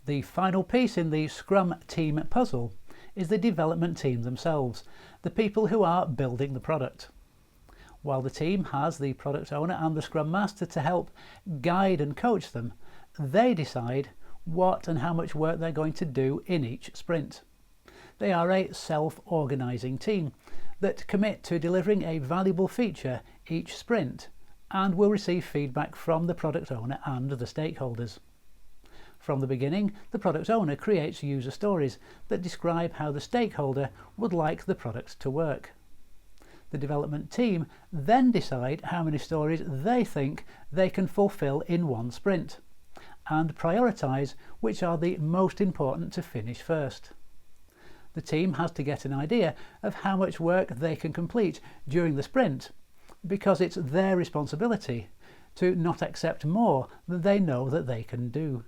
The final piece in the Scrum Team puzzle is the development team themselves, the people who are building the product. While the team has the product owner and the Scrum Master to help guide and coach them, they decide what and how much work they're going to do in each sprint. They are a self-organising team that commit to delivering a valuable feature each sprint and will receive feedback from the product owner and the stakeholders. From the beginning, the product owner creates user stories that describe how the stakeholder would like the product to work. The development team then decide how many stories they think they can fulfill in one sprint, and prioritise which are the most important to finish first. The team has to get an idea of how much work they can complete during the sprint, because it's their responsibility to not accept more than they know that they can do.